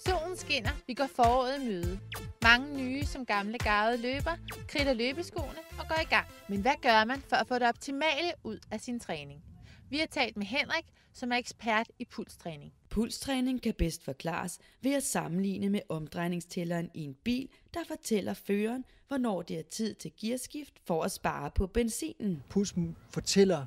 Solen skinner, vi går foråret i møde. Mange nye som gamle garvede løber kridter løbeskoene og går i gang. Men hvad gør man for at få det optimale ud af sin træning? Vi har talt med Henrik, som er ekspert i pulstræning. Pulstræning kan bedst forklares ved at sammenligne med omdrejningstælleren i en bil, der fortæller føreren, hvornår det er tid til gearskift for at spare på benzinen. Pulsen fortæller,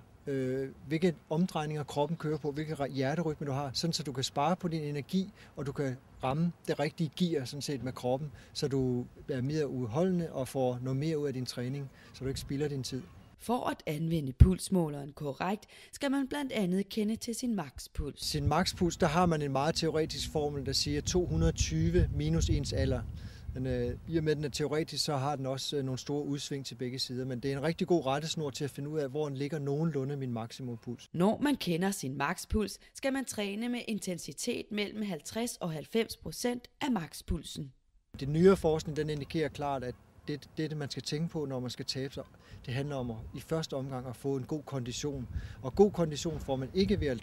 hvilke omdrejninger kroppen kører på, hvilke hjerterytme du har, sådan så du kan spare på din energi, og du kan ramme det rigtige gear sådan set med kroppen, så du er mere udholdende og får noget mere ud af din træning, så du ikke spilder din tid. For at anvende pulsmåleren korrekt, skal man blandt andet kende til sin makspuls. Sin makspuls, der har man en meget teoretisk formel, der siger 220 minus ens alder. Men i og med den er teoretisk, så har den også nogle store udsving til begge sider. Men det er en rigtig god rettesnor til at finde ud af, hvor den ligger nogenlunde min maksimumpuls. Når man kender sin makspuls, skal man træne med intensitet mellem 50 og 90% af makspulsen. Den nyere forskning den indikerer klart, at det, man skal tænke på, når man skal tabe sig, det handler om i første omgang at få en god kondition. Og god kondition får man ikke ved at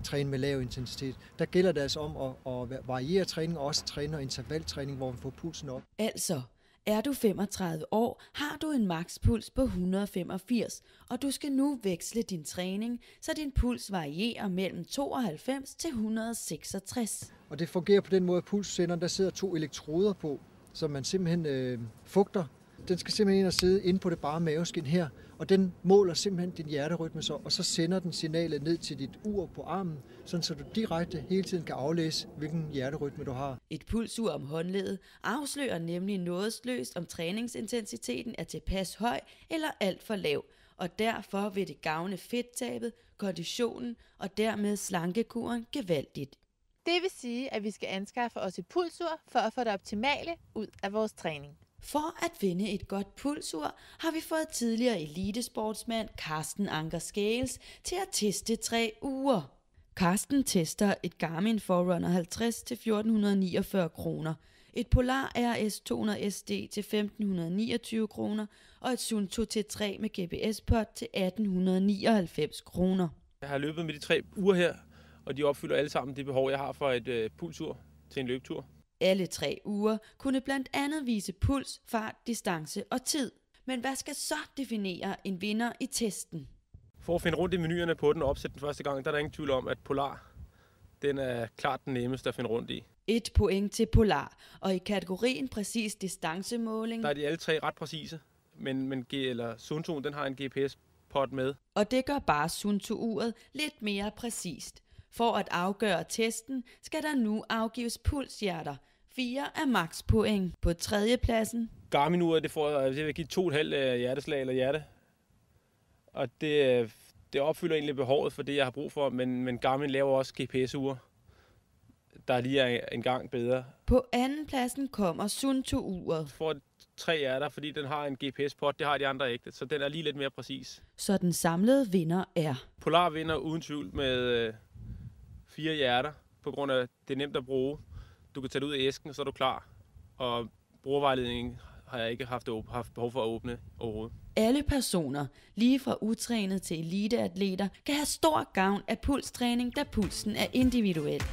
træne med lav intensitet. Der gælder det altså om at variere træning og også træne og intervaltræning, hvor man får pulsen op. Altså, er du 35 år, har du en makspuls på 185, og du skal nu veksle din træning, så din puls varierer mellem 92 til 166. Og det fungerer på den måde, at pulssenderen, der sidder 2 elektroder på, som man simpelthen fugter. Den skal simpelthen ind og sidde inde på det bare maveskin her, og den måler simpelthen din hjerterytme så, og så sender den signalet ned til dit ur på armen, sådan så du direkte hele tiden kan aflæse, hvilken hjerterytme du har. Et pulsur om håndleddet afslører nemlig nådesløst, om træningsintensiteten er tilpas høj eller alt for lav, og derfor vil det gavne fedttabet, konditionen og dermed slankekuren gevaldigt. Det vil sige, at vi skal anskaffe os et pulsur for at få det optimale ud af vores træning. For at finde et godt pulsur har vi fået tidligere elitesportsmand Carsten Anker Scales til at teste 3 uger. Carsten tester et Garmin Forerunner 50 til 1449 kroner, et Polar RS 200 SD til 1529 kroner og et Suunto T3 med GPS-pod til 1899 kroner. Jeg har løbet med de 3 uger her, og de opfylder alle sammen det behov, jeg har for et pulsur til en løbetur. Alle 3 uger kunne blandt andet vise puls, fart, distance og tid. Men hvad skal så definere en vinder i testen? For at finde rundt i menuerne på den og opsætte den første gang, der er der ingen tvivl om, at Polar, den er klart den nemmeste at finde rundt i. 1 point til Polar, og i kategorien præcis distancemåling, der er de alle 3 ret præcise, men Suunto, den har en GPS-pod med. Og det gør bare Suunto-uret lidt mere præcist. For at afgøre testen, skal der nu afgives pulshjerter. 4 er makspoint. På 3. pladsen. Garmin-uret, det vil give 2,5 hjerteslag eller hjerte. Og det opfylder egentlig behovet for det, jeg har brug for, men Garmin laver også GPS-ure, der lige er en gang bedre. På 2. pladsen kommer Suunto-uret. For 3 hjerter, fordi den har en GPS-pod, det har de andre ikke, så den er lige lidt mere præcis. Så den samlede vinder er? Polar vinder uden tvivl med 4 hjerter, på grund af, at det er nemt at bruge. Du kan tage det ud af æsken, så er du klar. Og brugervejledningen har jeg ikke haft behov for at åbne overhovedet. Alle personer, lige fra utrænet til eliteatleter, kan have stor gavn af pulstræning, da pulsen er individuel.